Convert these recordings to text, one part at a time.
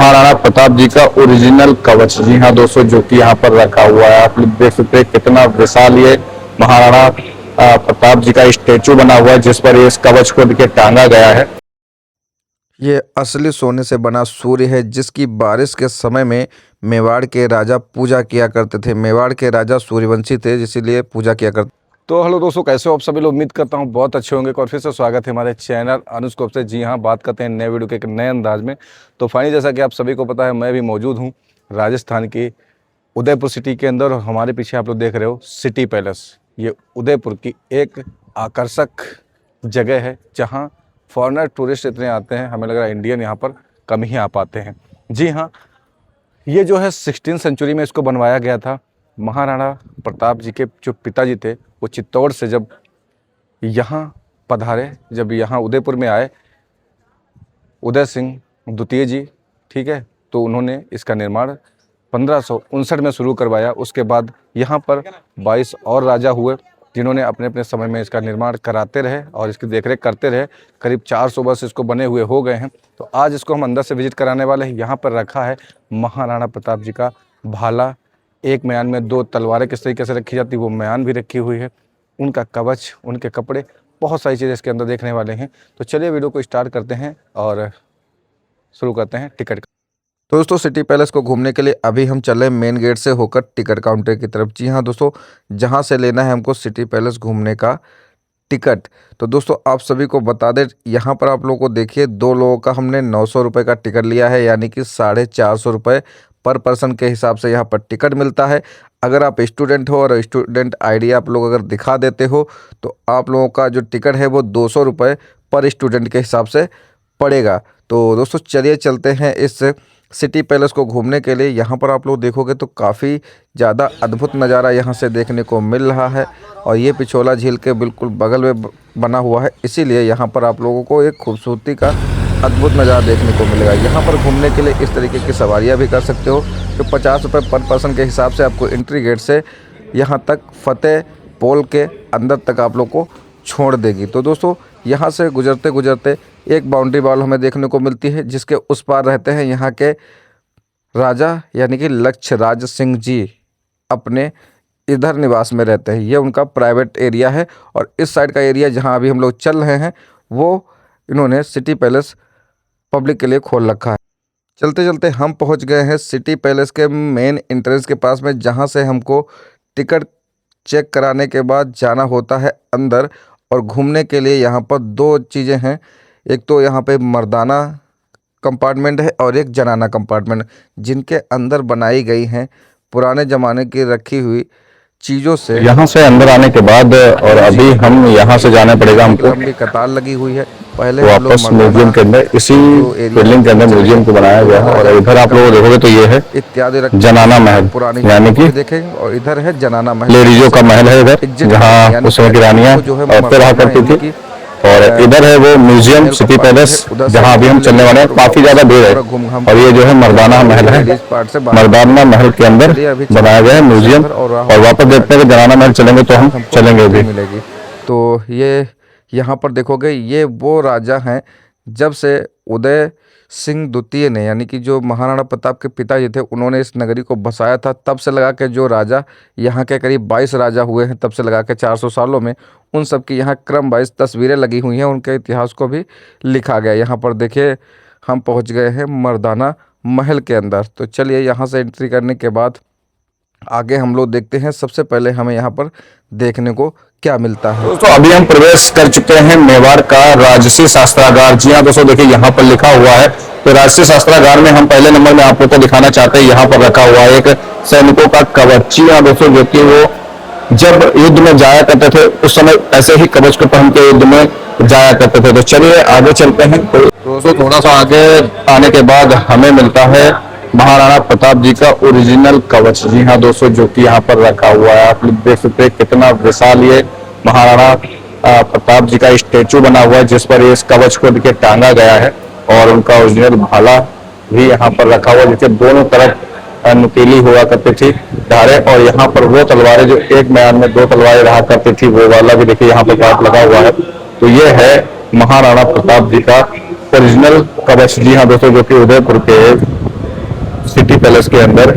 महाराणा प्रताप जी का ओरिजिनल कवच। जी हाँ दोस्तों, जो कि यहाँ पर रखा हुआ है। आप लोग देख सकते हैं कितना विशाल ये महाराणा प्रताप जी का स्टेचू बना हुआ है, जिस पर इस कवच को देखिए टांगा गया है। ये असली सोने से बना सूर्य है, जिसकी बारिश के समय में मेवाड़ के राजा पूजा किया करते थे। मेवाड़ के राजा सूर्यवंशी थे, इसीलिए पूजा किया करते। तो हेलो दोस्तों, कैसे हो आप सभी लोग। उम्मीद करता हूँ बहुत अच्छे होंगे। और फिर से स्वागत है हमारे चैनल अनुस्कोप से। जी हाँ, बात करते हैं नए वीडियो के एक नए अंदाज में। तो फाइनली जैसा कि आप सभी को पता है, मैं भी मौजूद हूँ राजस्थान की उदयपुर सिटी के अंदर। और हमारे पीछे आप लोग देख रहे हो सिटी पैलेस। ये उदयपुर की एक आकर्षक जगह है, जहाँ फॉरेनर टूरिस्ट इतने आते हैं, हमें लग रहा है इंडियन यहाँ पर कम ही आ पाते हैं। जी हाँ, ये जो है 16वीं सेंचुरी में इसको बनवाया गया था। महाराणा प्रताप जी के जो पिताजी थे, वो चित्तौड़ से जब यहाँ पधारे, जब यहाँ उदयपुर में आए, उदय सिंह द्वितीय जी, ठीक है, तो उन्होंने इसका निर्माण 1559 में शुरू करवाया। उसके बाद यहाँ पर 22 और राजा हुए, जिन्होंने अपने अपने समय में इसका निर्माण कराते रहे और इसकी देखरेख करते रहे। करीब 400 वर्ष इसको बने हुए हो गए हैं। तो आज इसको हम अंदर से विजिट कराने वाले हैं। यहाँ पर रखा है महाराणा प्रताप जी का भाला। एक म्यान में 2 तलवारें किस तरीके से रखी जाती, वो म्यान भी रखी हुई है। उनका कवच, उनके कपड़े, बहुत सारी चीज़ें इसके अंदर देखने वाले हैं। तो चलिए वीडियो को स्टार्ट करते हैं और शुरू करते हैं टिकट। तो दोस्तों, सिटी पैलेस को घूमने के लिए अभी हम चले मेन गेट से होकर टिकट काउंटर की तरफ। जी हाँ दोस्तों, जहाँ से लेना है हमको सिटी पैलेस घूमने का टिकट। तो दोस्तों, आप सभी को बता दें, यहाँ पर आप लोगों को देखिए, 2 लोगों का हमने 900 रुपये का टिकट लिया है, यानी कि 450 रुपये पर पर्सन के हिसाब से यहाँ पर टिकट मिलता है। अगर आप स्टूडेंट हो और स्टूडेंट आईडी आप लोग अगर दिखा देते हो, तो आप लोगों का जो टिकट है वो 200 रुपये पर स्टूडेंट के हिसाब से पड़ेगा। तो दोस्तों, चलिए चलते हैं इस सिटी पैलेस को घूमने के लिए। यहाँ पर आप लोग देखोगे तो काफ़ी ज़्यादा अद्भुत नज़ारा यहाँ से देखने को मिल रहा है। और ये पिछोला झील के बिल्कुल बगल में बना हुआ है, इसीलिए यहाँ पर आप लोगों को एक खूबसूरती का अद्भुत नज़ारा देखने को मिलेगा। यहाँ पर घूमने के लिए इस तरीके की सवारियाँ भी कर सकते हो, जो 50 रुपये पर पर्सन के हिसाब से आपको एंट्री गेट से यहाँ तक फतेह पोल के अंदर तक आप लोग को छोड़ देगी। तो दोस्तों, यहाँ से गुजरते गुजरते एक बाउंड्री वॉल हमें देखने को मिलती है, जिसके उस पार रहते हैं यहाँ के राजा, यानी कि लक्ष्यराज सिंह जी अपने इधर निवास में रहते हैं। ये उनका प्राइवेट एरिया है। और इस साइड का एरिया जहाँ अभी हम लोग चल रहे हैं, वो इन्होंने सिटी पैलेस पब्लिक के लिए खोल रखा है। चलते चलते हम पहुँच गए हैं सिटी पैलेस के मेन एंट्रेंस के पास में, जहाँ से हमको टिकट चेक कराने के बाद जाना होता है अंदर। और घूमने के लिए यहाँ पर 2 चीज़ें हैं, एक तो यहाँ पे मर्दाना कंपार्टमेंट है और एक जनाना कंपार्टमेंट, जिनके अंदर बनाई गई हैं पुराने ज़माने की रखी हुई चीज़ों से। यहाँ से अंदर आने के बाद और अभी हम यहाँ से जाना पड़ेगा हमको, लंबी कतार लगी हुई है। पहले वापस म्यूजियम के अंदर, इसी बिल्डिंग के अंदर म्यूजियम को बनाया गया है। और इधर आप लोग देखोगे तो ये है इत्यादि जनाना महल, पुरानी, यानी कि देखेंगे। और इधर है जनाना महल, लेडीजों का महल है इधर, जहाँ उस समय की रानियां औरतें रहा करती थी। और इधर है वो म्यूजियम सिटी पैलेस, जहाँ अभी हम चलने वाले हैं। काफी ज्यादा भीड़ है। और ये जो है मर्दाना महल है, मर्दाना महल के अंदर बनाया गया है म्यूजियम। और वापस देखते हैं कि जनाना महल चलेंगे तो हम चलेंगे भी। मिलेगी। तो ये यहाँ पर देखोगे, ये वो राजा हैं जब से उदय सिंह द्वितीय ने, यानी कि जो महाराणा प्रताप के पिताजी थे, उन्होंने इस नगरी को बसाया था। तब से लगा के जो राजा यहाँ के करीब 22 राजा हुए हैं, तब से लगा के 400 सालों में, उन सब की यहाँ क्रम 22 तस्वीरें लगी हुई हैं। उनके इतिहास को भी लिखा गया। यहाँ पर देखिए, हम पहुँच गए हैं मर्दाना महल के अंदर। तो चलिए, यहाँ से एंट्री करने के बाद आगे हम लोग देखते हैं। सबसे पहले हमें यहाँ पर देखने को क्या मिलता है। दोस्तों, अभी हम प्रवेश कर चुके हैं मेवाड़ का राजसी शास्त्रागार। जी हाँ दोस्तों, देखिए यहाँ पर लिखा हुआ है। तो राजसी शास्त्रागार में हम पहले नंबर में आप लोग को दिखाना चाहते हैं, यहाँ पर रखा हुआ है एक सैनिकों का कवच। जी हाँ दोस्तों, जो कि वो जब युद्ध में जाया करते थे, उस समय ऐसे ही कवच को पहन के युद्ध में जाया करते थे। तो चलिए आगे चलते हैं। तो दोस्तों, थोड़ा सा आगे आने के बाद हमें मिलता है महाराणा प्रताप जी का ओरिजिनल कवच। जी हाँ दोस्तों, जो कि यहाँ पर रखा हुआ है। आप लोग देख सकते हैं कितना विशाल ये महाराणा प्रताप जी का स्टेचू बना हुआ है, जिस पर इस कवच को देखिए टांगा गया है। और उनका ओरिजिनल भाला भी यहाँ पर रखा हुआ है, जिसके दोनों तरफ नुकीली हुआ करती थी धारें। और यहाँ पर वो तलवारें जो एक म्यान में 2 तलवारें रहा करती थी, वो वाला भी देखिए यहाँ पर पार्ट लगा हुआ है। तो ये है महाराणा प्रताप जी का ओरिजिनल कवच। जी हाँ दोस्तों, जो कि उदयपुर के सिटी पैलेस के अंदर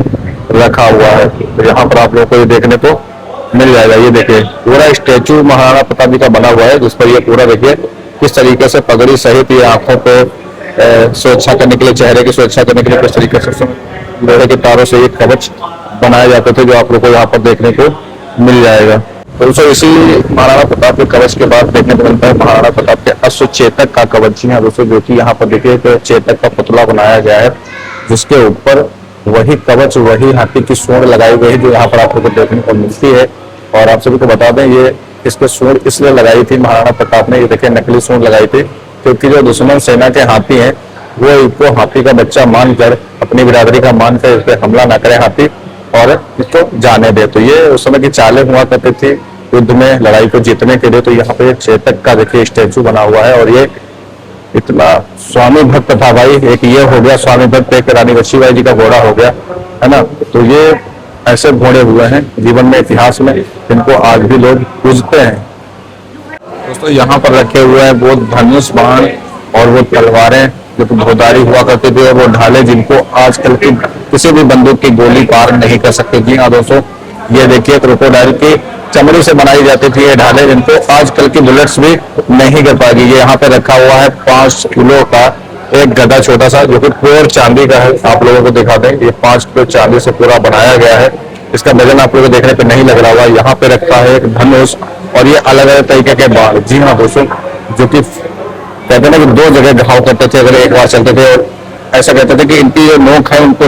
रखा हुआ है। तो यहाँ पर आप लोगों को ये देखने को मिल जाएगा। ये देखिए पूरा स्टेचू महाराणा प्रताप जी का बना हुआ है, जिस पर ये पूरा देखिए किस तरीके से पगड़ी सहित ये आंखों पे सुरक्षा करने के लिए, चेहरे की सुरक्षा करने के लिए किस तरीके से लोहे के तारों से ये कवच बनाए जाते थे, जो आप लोग को यहाँ पर देखने को मिल जाएगा। तो दोस्तों इसी महाराणा प्रताप के कवच के बाद देखने को मिलता है महाराणा प्रताप के अश्व चेतक का कवच। जी हाँ दोस्तों, जो कि यहाँ पर देखिए तो चेतक का पुतला बनाया गया है, जिसके ऊपर वही कवच, वही हाथी की सूंड लगाई गई है, जो यहाँ पर आप लोग को देखने को मिलती है। और आप सभी को बता दें, ये इसके सूंड इसलिए लगाई थी महाराणा प्रताप ने, ये देखिए नकली सूंड लगाई थी, क्योंकि जो दुश्मन सेना के हाथी हैं वो इसको हाथी का बच्चा मानकर, अपनी बिरादरी का मानकर इस पर हमला ना करे हाथी और इसको जाने दे। तो ये उस समय की चालें हुआ करती थी युद्ध में, लड़ाई को जीतने के लिए। तो यहाँ पे चेतक का देखिए स्टेचू बना हुआ है, और ये इतना स्वामी भक्त था भाई। एक ये हो गया स्वामी भक्त, एक रानी लक्ष्मीबाई जी का घोड़ा हो गया, है ना। तो ये ऐसे घोड़े हुए हैं जीवन में, इतिहास में, जिनको आज भी लोग पूजते हैं। दोस्तों यहाँ पर रखे हुए हैं वो धनुष बाण और वो तलवारें जो भोदारी हुआ करते थे, और वो ढाले जिनको आजकल की किसी भी बंदूक की गोली पार नहीं कर सकती थी। हाँ दोस्तों, ये देखिए क्रोकोडाइल की चमड़ी से बनाई जाती थी ये ढाले, जिनको आजकल की बुलेट्स भी नहीं कर पाएगी। ये यहाँ पे रखा हुआ है 5 किलो का एक गदा छोटा सा, जो कि प्योर चांदी का है। आप लोगों को दिखा दें, ये 5 किलो चांदी से पूरा बनाया गया है। इसका वजन आप लोगों को देखने पे नहीं लग रहा होगा। यहाँ पे रखा है एक धनुष, और ये अलग अलग तरीके के बाण। जी हाँ दोस्तों, जो कि कहते हैं ना कि 2 जगह घाव करते थे अगर एक बार चलते थे, और ऐसा कहते थे कि इनकी जो नोक है उनको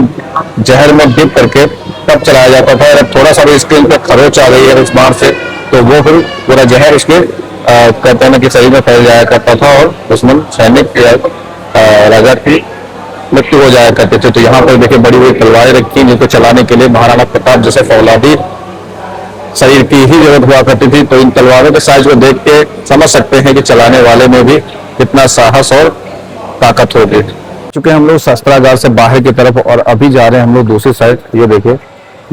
जहर में डिप करके तब चलाया जाता था। और अब थोड़ा सा भी स्क्रीन पे खरोच आ गई है इस बाण से, तो वो फिर पूरा जहर उसके कहते हैं ना कि शरीर में फैल जाया करता था, और दुश्मन सैनिक या राजा की मृत्यु हो जाया करते थे। तो यहाँ पर देखिए बड़ी बड़ी तलवारें रखी, जिनको चलाने के लिए महाराणा प्रताप जैसे फौलादी शरीर की ही जरूरत हुआ करती थी। तो इन तलवारों के साइज को देख के समझ सकते हैं कि चलाने वाले में भी कितना साहस और ताकत होगी। चूंकि हम लोग शस्त्रागार से बाहर की तरफ, और अभी जा रहे हैं हम लोग दूसरी साइड। ये देखिए,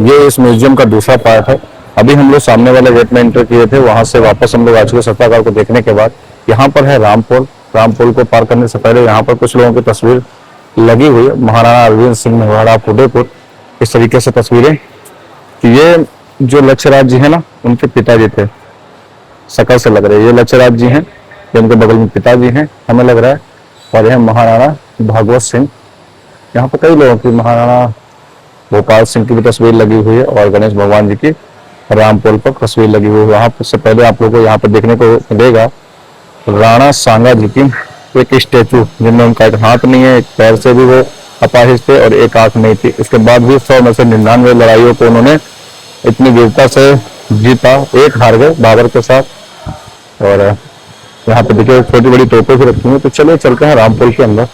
ये इस म्यूजियम का दूसरा पार्ट है। अभी हम लोग सामने वाले गेट में एंटर किए थे, वहां से वापस हम लोग आ चुके शस्त्रागार को देखने के बाद। यहाँ पर है रामपुर। रामपुर को पार करने से पहले यहाँ पर कुछ लोगों की तस्वीर लगी हुई है। महाराणा अरविंद सिंह मेवाड़ा फतेहपुर, इस तरीके से तस्वीरें। ये जो लक्ष्यराज जी है ना, उनके पिताजी थे, शकल से लग रहे हैं ये लक्ष्यराज जी हैं, ये उनके बगल में पिताजी हैं हमें लग रहा है। और यह महाराणा भागवत सिंह। यहाँ पर कई लोगों की, महाराणा भोपाल सिंह की भी तस्वीर लगी हुई है, और गणेश भगवान जी की रामपुर पर तस्वीर लगी हुई है। वहां से पहले आप लोगों को यहाँ पर देखने को मिलेगा राणा सांगा जी की एक स्टेचू, जिनमें उनका एक हाथ नहीं है, एक पैर से भी वो अपाहिज थे, और एक आंख नहीं थी। इसके बाद भी 100 में से 99 लड़ाइयों को उन्होंने इतनी वीरता से जीता। एक हार गए बाबर के साथ। और यहाँ पे देखिए छोटी बड़ी तोपें भी रखी हुई। तो चलिए चलते हैं रामपुर के अंदर।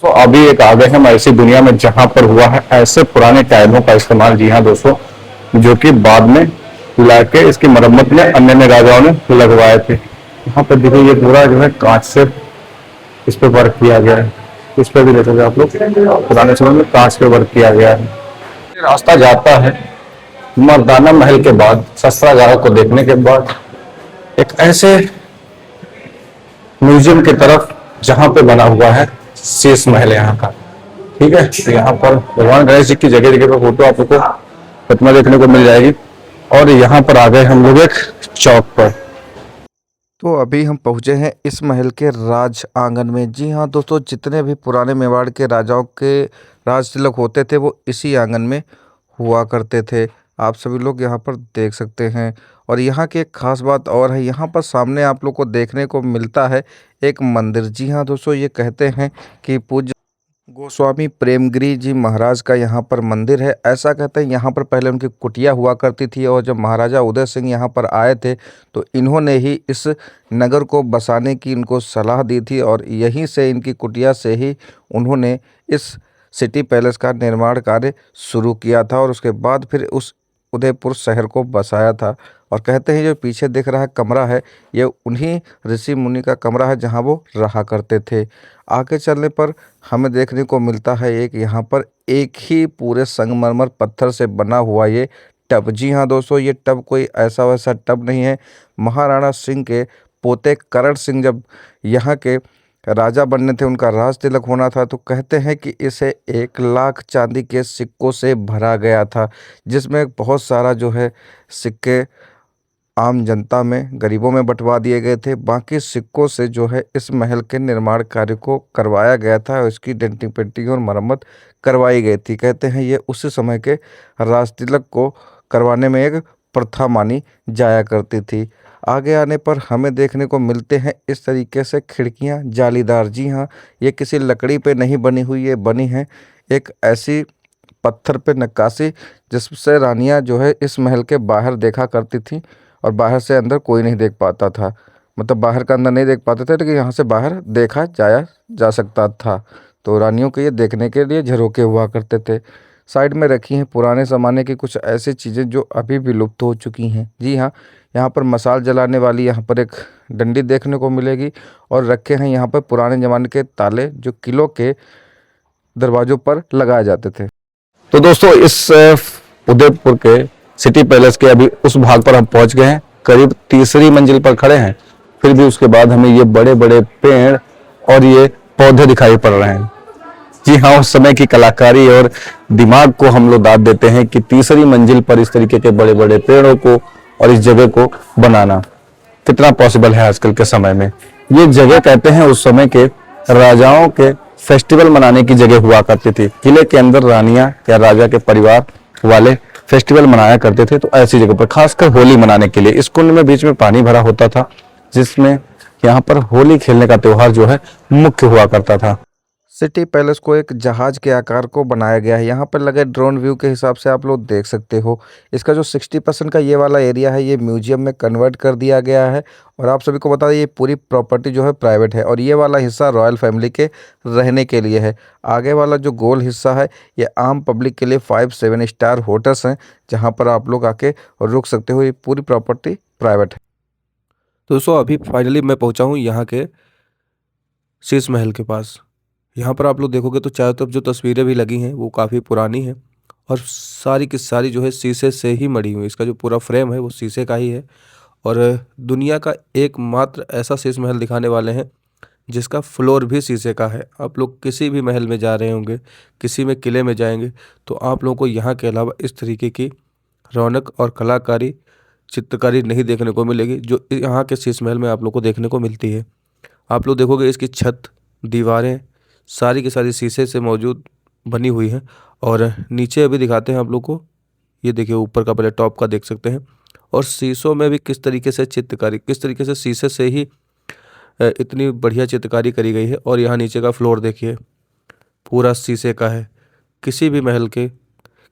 तो अभी एक आ गए हम ऐसी दुनिया में जहां पर हुआ है ऐसे पुराने टायरों का इस्तेमाल। जी हाँ दोस्तों, जो कि बाद में लाके इसकी मरम्मत में अन्य राजाओं ने लगवाए थे। यहाँ पर देखिए ये पूरा जो है कांच से इस पे वर्क किया गया है। इस पे भी देखोगे आप लोग, पुराने समय में कांच पे वर्क किया गया है। रास्ता जाता है मर्दाना महल के बाद, शस्त्रागार को देखने के बाद, एक ऐसे म्यूजियम की तरफ जहां पे बना हुआ है शेष महल यहाँ का। ठीक है, तो यहाँ पर भगवान गणेश जी की जगह जगह पर फोटो आपको प्रतिमा देखने को मिल जाएगी। और यहाँ पर आ गए हम लोग एक चौक पर। तो अभी हम पहुँचे हैं इस महल के राज आंगन में। जी हाँ दोस्तों, जितने भी पुराने मेवाड़ के राजाओं के राज तिलक होते थे वो इसी आंगन में हुआ करते थे। आप सभी लोग यहाँ पर देख सकते हैं। और यहाँ की एक ख़ास बात और है, यहाँ पर सामने आप लोग को देखने को मिलता है एक मंदिर। जी हाँ दोस्तों, ये कहते हैं कि पूज्य गोस्वामी प्रेमगिरी जी महाराज का यहाँ पर मंदिर है। ऐसा कहते हैं यहाँ पर पहले उनकी कुटिया हुआ करती थी, और जब महाराजा उदय सिंह यहाँ पर आए थे तो इन्होंने ही इस नगर को बसाने की इनको सलाह दी थी, और यहीं से इनकी कुटिया से ही उन्होंने इस सिटी पैलेस का निर्माण कार्य शुरू किया था, और उसके बाद फिर उस उदयपुर शहर को बसाया था। और कहते हैं जो पीछे दिख रहा है कमरा है, ये उन्हीं ऋषि मुनि का कमरा है जहाँ वो रहा करते थे। आगे चलने पर हमें देखने को मिलता है एक यहाँ पर एक ही पूरे संगमरमर पत्थर से बना हुआ ये टब। जी हाँ दोस्तों, ये टब कोई ऐसा वैसा टब नहीं है। महाराणा सिंह के पोते करण सिंह जब यहाँ के राजा बनने थे, उनका राज तिलक होना था, तो कहते हैं कि इसे 1 लाख चांदी के सिक्कों से भरा गया था, जिसमें बहुत सारा जो है सिक्के आम जनता में, गरीबों में बंटवा दिए गए थे। बाकी सिक्कों से जो है इस महल के निर्माण कार्य को करवाया गया था और इसकी डेंटिंग पेंटिंग और मरम्मत करवाई गई थी। कहते हैं ये उसी समय के राज तिलक को करवाने में एक प्रथा मानी जाया करती थी। आगे आने पर हमें देखने को मिलते हैं इस तरीके से खिड़कियां जालीदार। जी हाँ, ये किसी लकड़ी पे नहीं बनी हुई, ये बनी है एक ऐसी पत्थर पे नक्काशी जिससे रानियां जो है इस महल के बाहर देखा करती थी और बाहर से अंदर कोई नहीं देख पाता था। मतलब बाहर का अंदर नहीं देख पाते थे, लेकिन यहाँ से बाहर देखा जाया जा सकता था। तो रानियों के ये देखने के लिए झरोके हुआ करते थे। साइड में रखी हैं पुराने ज़माने की कुछ ऐसी चीज़ें जो अभी भी लुप्त हो चुकी हैं। जी हाँ, यहाँ पर मसाल जलाने वाली यहाँ पर एक डंडी देखने को मिलेगी और रखे हैं यहाँ पर पुराने ज़माने के ताले जो किलों के दरवाज़ों पर लगाए जाते थे। तो दोस्तों इस उदयपुर के सिटी पैलेस के अभी उस भाग पर हम पहुंच गए हैं। करीब तीसरी मंजिल पर खड़े हैं, फिर भी उसके बाद हमें ये बड़े बड़े पेड़ और ये पौधे दिखाई पड़ रहे हैं। जी हाँ, उस समय की कलाकारी और दिमाग को हम लोग दाद देते हैं कि तीसरी मंजिल पर इस तरीके के बड़े बड़े पेड़ों को और इस जगह को बनाना कितना पॉसिबल है आजकल के समय में। ये जगह कहते हैं उस समय के राजाओं के फेस्टिवल मनाने की जगह हुआ करती थी। किले के अंदर रानियां या राजा के परिवार वाले फेस्टिवल मनाया करते थे, तो ऐसी जगह पर खासकर होली मनाने के लिए इस कुंड में बीच में पानी भरा होता था, जिसमें यहाँ पर होली खेलने का त्योहार जो है मुख्य हुआ करता था। सिटी पैलेस को एक जहाज के आकार को बनाया गया है। यहाँ पर लगे ड्रोन व्यू के हिसाब से आप लोग देख सकते हो। इसका जो 60% का ये वाला एरिया है, ये म्यूजियम में कन्वर्ट कर दिया गया है। और आप सभी को बता दें ये पूरी प्रॉपर्टी जो है प्राइवेट है और ये वाला हिस्सा रॉयल फैमिली के रहने के लिए है। आगे वाला जो गोल हिस्सा है ये आम पब्लिक के लिए 5-7 स्टार होटल्स हैं, जहाँ पर आप लोग आके रुक सकते हो। ये पूरी प्रॉपर्टी प्राइवेट है। दोस्तों अभी फाइनली मैं पहुंचा हूं यहाँ के शीश महल के पास। यहाँ पर आप लोग देखोगे तो चारों तरफ जो तस्वीरें भी लगी हैं वो काफ़ी पुरानी हैं और सारी की सारी जो है शीशे से ही मढ़ी हुई। इसका जो पूरा फ्रेम है वो शीशे का ही है और दुनिया का एकमात्र ऐसा शीश महल दिखाने वाले हैं जिसका फ्लोर भी शीशे का है। आप लोग किसी भी महल में जा रहे होंगे, किसी में किले में जाएंगे तो आप लोगों को यहाँ के अलावा इस तरीके की रौनक और कलाकारी, चित्रकारी नहीं देखने को मिलेगी जो यहाँ के शीश महल में आप लोग को देखने को मिलती है। आप लोग देखोगे इसकी छत, दीवारें सारी की सारी शीशे से मौजूद बनी हुई हैं। और नीचे अभी दिखाते हैं आप लोग को, ये देखिए ऊपर का पहले टॉप का देख सकते हैं और शीशों में भी किस तरीके से चित्रकारी, किस तरीके से शीशे से ही इतनी बढ़िया चित्रकारी करी गई है। और यहाँ नीचे का फ्लोर देखिए पूरा शीशे का है। किसी भी महल के,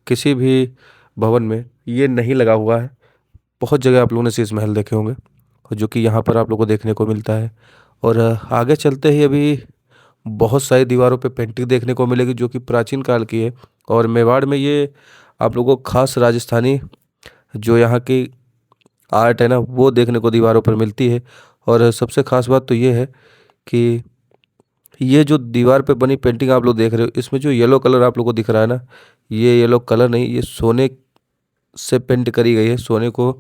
किसी भी भवन में ये नहीं लगा हुआ है। बहुत जगह आप लोगों ने शीश महल देखे होंगे और जो कि यहाँ पर आप लोगों को देखने को मिलता है। और आगे चलते ही अभी बहुत सारी दीवारों पे पेंटिंग देखने को मिलेगी जो कि प्राचीन काल की है। और मेवाड़ में ये आप लोगों को खास राजस्थानी जो यहाँ की आर्ट है ना वो देखने को दीवारों पर मिलती है। और सबसे खास बात तो ये है कि ये जो दीवार पे बनी पेंटिंग आप लोग देख रहे हो, इसमें जो येलो कलर आप लोग को दिख रहा है ना, ये येलो कलर नहीं, ये सोने से पेंट करी गई है। सोने को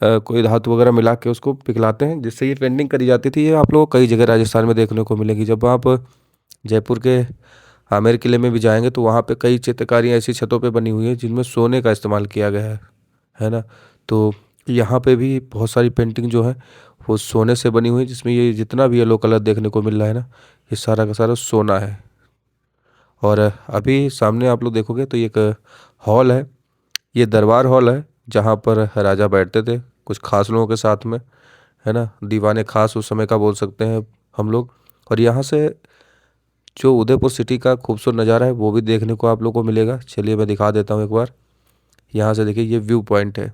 कोई धातु वगैरह मिला के उसको पिघलाते हैं जिससे ये पेंटिंग करी जाती थी। ये आप लोगों को कई जगह राजस्थान में देखने को मिलेगी। जब आप जयपुर के आमेर किले में भी जाएंगे तो वहाँ पे कई चित्रकारियाँ ऐसी छतों पे बनी हुई हैं जिनमें सोने का इस्तेमाल किया गया है ना। तो यहाँ पे भी बहुत सारी पेंटिंग जो है वो सोने से बनी हुई है, जिसमें ये जितना भी येलो कलर देखने को मिल रहा है ना, ये सारा का सारा सोना है। और अभी सामने आप लोग देखोगे तो ये एक हॉल है, ये दरबार हॉल है जहाँ पर राजा बैठते थे कुछ खास लोगों के साथ में, है ना। दीवाने खास उस समय का बोल सकते हैं हम लोग। और यहाँ से जो उदयपुर सिटी का खूबसूरत नज़ारा है वो भी देखने को आप लोग को मिलेगा। चलिए मैं दिखा देता हूँ एक बार। यहाँ से देखिए ये व्यू पॉइंट है।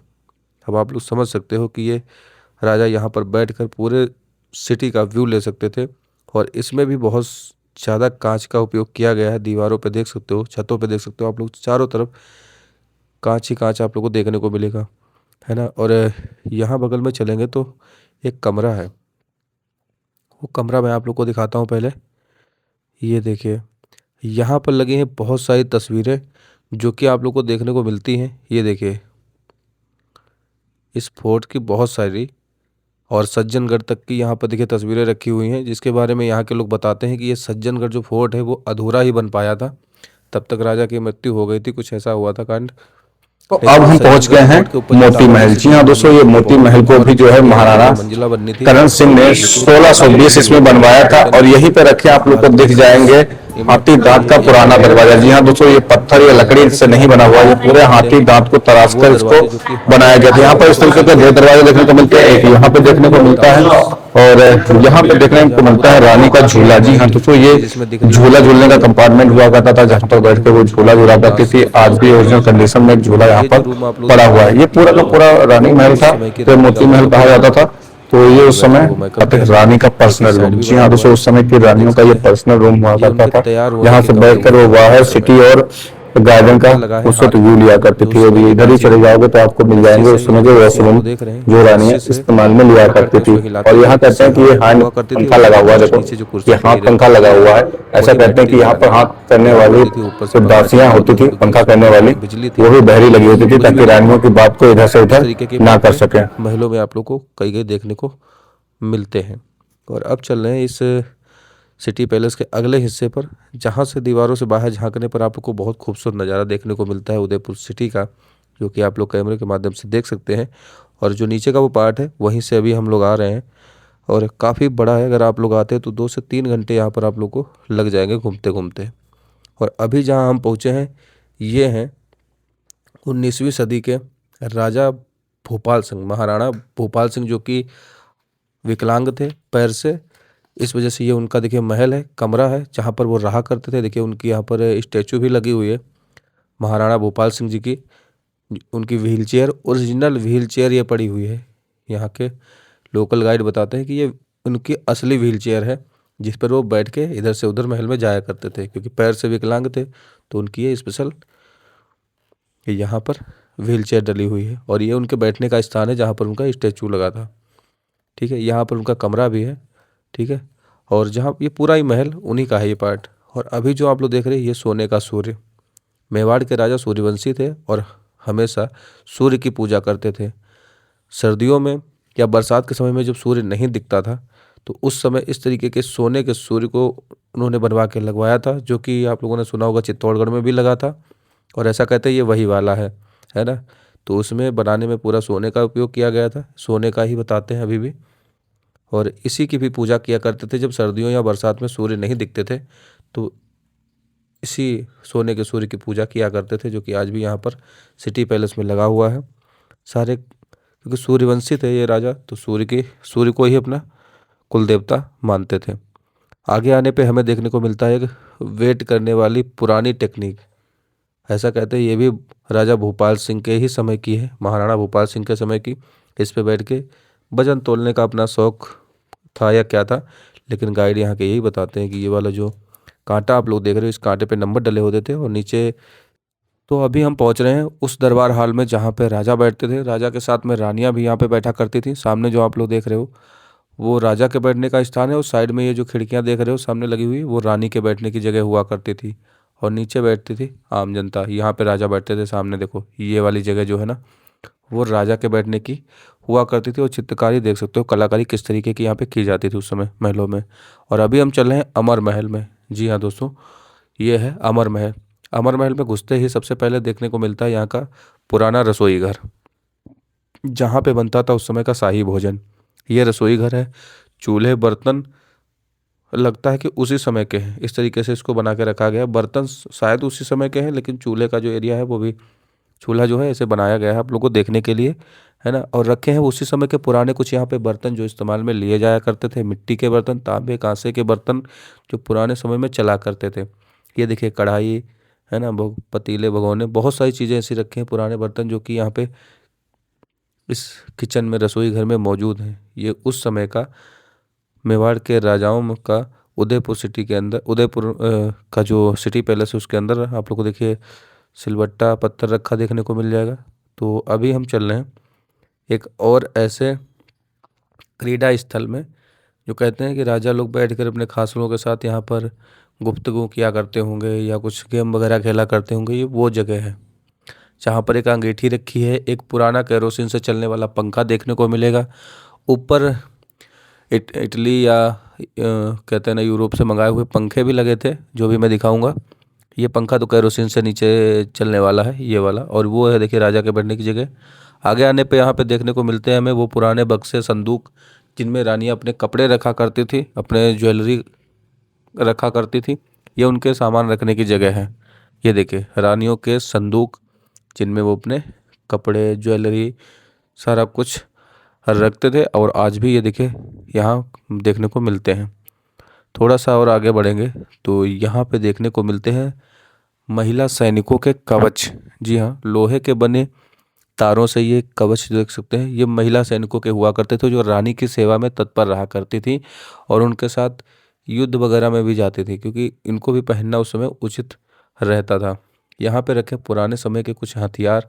अब आप लोग समझ सकते हो कि ये राजा यहाँ पर बैठकर पूरे सिटी का व्यू ले सकते थे। और इसमें भी बहुत ज़्यादा कांच का उपयोग किया गया है। दीवारों पे देख सकते हो, छतों पे देख सकते हो, आप लोग चारों तरफ कांच ही कांच आप लोग को देखने को मिलेगा, है ना। और यहाँ बगल में चलेंगे तो एक कमरा है, वो कमरा मैं आप लोग को दिखाता हूँ पहले। ये देखिए यहाँ पर लगी हैं बहुत सारी तस्वीरें जो कि आप लोग को देखने को मिलती हैं। ये देखिए इस फोर्ट की बहुत सारी और सज्जनगढ़ तक की यहाँ पर देखिए तस्वीरें रखी हुई हैं, जिसके बारे में यहाँ के लोग बताते हैं कि ये सज्जनगढ़ जो फोर्ट है वो अधूरा ही बन पाया था, तब तक राजा की मृत्यु हो गई थी, कुछ ऐसा हुआ था कांड। तो अब हम पहुंच गए हैं मोती महल। जी हाँ दोस्तों, ये मोती महल को भी जो है महाराणा मंजिला बननी थी, करण सिंह ने 1620 इसमें बनवाया था। और यहीं पे रखे आप लोग को दिख जाएंगे हाथी दांत का पुराना दरवाजा। जी हाँ दोस्तों, ये पत्थर या लकड़ी से नहीं बना हुआ, ये पूरे हाथी दांत को तराश कर इसको बनाया गया था। यहाँ पर इस तरीके के दो दरवाजे देखने को मिलते हैं, एक यहाँ पे देखने को मिलता है और यहाँ पे देखने को मिलता है रानी का झूला। जी हाँ दोस्तों, ये झूला झूलने का कंपार्टमेंट हुआ करता था जहाँ पर बैठ के वो झूला झूला करती थी। आज भी ओरिजिनल कंडीशन में एक झूला यहाँ पर पड़ा हुआ है। ये पूरा का पूरा रानी महल था, तो मोती महल कहा जाता था। तो ये उस समय रानी का पर्सनल रूम। जी हाँ दोस्तों, उस समय की रानियों का ये पर्सनल रूम हुआ करता था, यहाँ से बैठकर वो बाहर सिटी और गार्डन का खूबसूरत व्यू लिया करती थी। और इधर ही चले जाओगे तो आपको मिल जाएंगे उस समय के वॉशरूम जो रानियां इस्तेमाल में लिया करती थी। और यहाँ कहते हैं कि ये हाथ पंखा लगा हुआ है, देखो ये हाथ पंखा लगा हुआ है। ऐसा कहते हैं कि यहाँ पर हाथ करने वाली जो दासियां होती थी पंखा करने वाली, वो भी बहरी लगी होती थी ताकि रानियों की बात को इधर से उधर ना कर सके। महलों में आप लोग को कई कई देखने को मिलते हैं। और अब चल रहे हैं इस सिटी पैलेस के अगले हिस्से पर, जहाँ से दीवारों से बाहर झांकने पर आप लोग को बहुत खूबसूरत नज़ारा देखने को मिलता है उदयपुर सिटी का, जो कि आप लोग कैमरे के माध्यम से देख सकते हैं। और जो नीचे का वो पार्ट है वहीं से अभी हम लोग आ रहे हैं और काफ़ी बड़ा है। अगर आप लोग आते हैं तो 2 से 3 घंटे यहाँ पर आप लोग को लग जाएंगे घूमते घूमते। और अभी जहाँ हम पहुँचे हैं ये हैं 19वीं सदी के राजा भोपाल सिंह, महाराणा भोपाल सिंह, जो कि विकलांग थे पैर से। इस वजह से ये उनका देखिए महल है, कमरा है जहाँ पर वो रहा करते थे। देखिए उनकी यहाँ पर स्टैचू भी लगी हुई है महाराणा भोपाल सिंह जी की। उनकी wheel chair, original wheel chair ये पड़ी हुई है। यहाँ के लोकल गाइड बताते हैं कि ये उनकी असली व्हील चेयर है जिस पर वो बैठ के इधर से उधर महल में जाया करते थे, क्योंकि पैर से विकलांग थे। तो उनकी ये स्पेशल यहाँ पर व्हील चेयर डली हुई है और ये उनके बैठने का स्थान है जहाँ पर उनका स्टैचू लगा था। ठीक है, यहाँ पर उनका कमरा भी है। ठीक है, और जहाँ ये पूरा ही महल उन्हीं का है ये पार्ट। और अभी जो आप लोग देख रहे हैं ये सोने का सूर्य। मेवाड़ के राजा सूर्यवंशी थे और हमेशा सूर्य की पूजा करते थे। सर्दियों में या बरसात के समय में जब सूर्य नहीं दिखता था तो उस समय इस तरीके के सोने के सूर्य को उन्होंने बनवा के लगवाया था, जो कि आप लोगों ने सुना होगा चित्तौड़गढ़ में भी लगा था। और ऐसा कहते हैं ये वही वाला है ना। तो उसमें बनाने में पूरा सोने का उपयोग किया गया था, सोने का ही बताते हैं अभी भी। और इसी की भी पूजा किया करते थे जब सर्दियों या बरसात में सूर्य नहीं दिखते थे, तो इसी सोने के सूर्य की पूजा किया करते थे, जो कि आज भी यहाँ पर सिटी पैलेस में लगा हुआ है। सारे क्योंकि सूर्यवंशी थे ये राजा, तो सूर्य को ही अपना कुल देवता मानते थे। आगे आने पे हमें देखने को मिलता है एक वेट करने वाली पुरानी टेक्निक। ऐसा कहते हैं ये भी राजा भोपाल सिंह के ही समय की है, महाराणा भोपाल सिंह के समय की। इस पे बैठ के वजन तोलने का अपना शौक था या क्या था, लेकिन गाइड यहाँ के यही बताते हैं कि ये वाला जो कांटा आप लोग देख रहे हो, इस कांटे पे नंबर डले होते थे और नीचे। तो अभी हम पहुँच रहे हैं उस दरबार हॉल में जहाँ पे राजा बैठते थे। राजा के साथ में रानियाँ भी यहाँ पे बैठा करती थी। सामने जो आप लोग देख रहे हो वो राजा के बैठने का स्थान है और साइड में ये जो खिड़कियाँ देख रहे हो सामने लगी हुई, वो रानी के बैठने की जगह हुआ करती थी। और नीचे बैठती थी आम जनता, यहाँ पे राजा बैठते थे। सामने देखो ये वाली जगह जो है ना, वो राजा के बैठने की हुआ करती थी। और चित्रकारी देख सकते हो, कलाकारी किस तरीके की यहाँ पे की जाती थी उस समय महलों में। और अभी हम चल रहे हैं अमर महल में। जी हाँ दोस्तों, ये है अमर महल। अमर महल में घुसते ही सबसे पहले देखने को मिलता है यहाँ का पुराना रसोई घर, जहाँ पे बनता था उस समय का शाही भोजन। ये रसोई घर है, चूल्हे बर्तन लगता है कि उसी समय के हैं, इस तरीके से इसको बना के रखा गया है। बर्तन शायद उसी समय के हैं, लेकिन चूल्हे का जो एरिया है वो भी, चूल्हा जो है ऐसे बनाया गया है आप लोगों को देखने के लिए, है ना। और रखे हैं उसी समय के पुराने कुछ यहाँ पे बर्तन जो इस्तेमाल में लिए जाया करते थे। मिट्टी के बर्तन, तांबे कांसे के बर्तन जो पुराने समय में चला करते थे। ये देखिए कढ़ाई, है ना, पतीले, भगोने, बहुत सारी चीज़ें ऐसी रखी हैं पुराने बर्तन जो कि यहाँ पे इस किचन में, रसोई घर में मौजूद हैं। ये उस समय का मेवाड़ के राजाओं का उदयपुर सिटी के अंदर, उदयपुर का जो सिटी पैलेस है उसके अंदर आप लोग को देखिए सिलबट्टा पत्थर रखा देखने को मिल जाएगा। तो अभी हम चल रहे हैं एक और ऐसे क्रीड़ा स्थल में, जो कहते हैं कि राजा लोग बैठकर अपने खासलों के साथ यहाँ पर गुफ्तगू किया करते होंगे या कुछ गेम वगैरह खेला करते होंगे। ये वो जगह है जहाँ पर एक अंगीठी रखी है, एक पुराना केरोसिन से चलने वाला पंखा देखने को मिलेगा ऊपर इटली या कहते हैं ना यूरोप से मंगाए हुए पंखे भी लगे थे, जो भी मैं दिखाऊंगा। ये पंखा तो केरोसिन से नीचे चलने वाला है, ये वाला। और वो है देखिए राजा के बैठने की जगह। आगे आने पे यहाँ पे देखने को मिलते हैं हमें वो पुराने बक्से, संदूक, जिनमें रानियाँ अपने कपड़े रखा करती थी, अपने ज्वेलरी रखा करती थी। ये उनके सामान रखने की जगह है। ये देखिए रानियों के संदूक, जिनमें वो अपने कपड़े, ज्वेलरी, सारा कुछ रखते थे। और आज भी ये देखिए यहाँ देखने को मिलते हैं। थोड़ा सा और आगे बढ़ेंगे तो यहाँ पे देखने को मिलते हैं महिला सैनिकों के कवच। जी हाँ, लोहे के बने तारों से ये कवच देख सकते हैं। ये महिला सैनिकों के हुआ करते थे, जो रानी की सेवा में तत्पर रहा करती थी और उनके साथ युद्ध वगैरह में भी जाती थी, क्योंकि इनको भी पहनना उस समय उचित रहता था। यहाँ पे रखे पुराने समय के कुछ हथियार,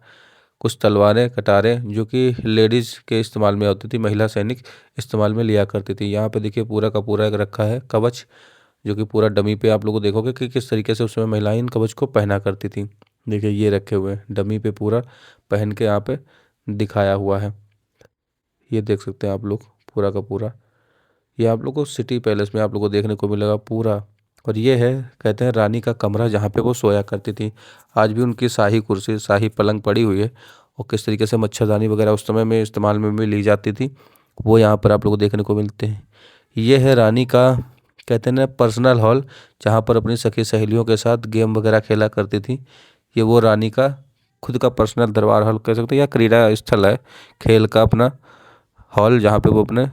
कुछ तलवारें, कटारें, जो कि लेडीज़ के इस्तेमाल में होती थी, महिला सैनिक इस्तेमाल में लिया करती थी। यहाँ पे देखिए पूरा का पूरा एक रखा है कवच, जो कि पूरा डमी पे आप लोगों को देखोगे कि किस तरीके से उस समय महिलाएं इन कवच को पहना करती थी। देखिए ये रखे हुए हैं डमी पे, पूरा पहन के यहाँ पे दिखाया हुआ है। ये देख सकते हैं आप लोग पूरा का पूरा। ये आप लोग को सिटी पैलेस में आप लोग को देखने को मिलेगा पूरा। और ये है, कहते हैं, रानी का कमरा, जहाँ पे वो सोया करती थी। आज भी उनकी शाही कुर्सी, शाही पलंग पड़ी हुई है। और किस तरीके से मच्छरदानी वगैरह उस समय में इस्तेमाल में भी ली जाती थी, वो यहाँ पर आप लोग को देखने को मिलते हैं। ये है रानी का, कहते हैं ना, पर्सनल हॉल, जहाँ पर अपनी सखी सहेलियों के साथ गेम वगैरह खेला करती थी। ये वो रानी का खुद का पर्सनल दरबार हॉल कह सकते हैं, या क्रीड़ा स्थल है, खेल का अपना हॉल, जहाँ पे वो अपने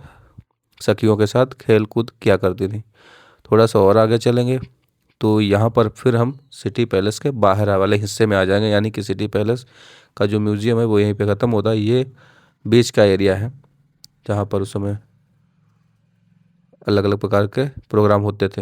सखियों के साथ खेल कूद किया करती थी। थोड़ा सा और आगे चलेंगे तो यहाँ पर फिर हम सिटी पैलेस के बाहर वाले हिस्से में आ जाएंगे, यानी कि सिटी पैलेस का जो म्यूज़ियम है वो यहीं पे ख़त्म होता है। ये बीच का एरिया है, जहाँ पर उस समय अलग अलग प्रकार के प्रोग्राम होते थे।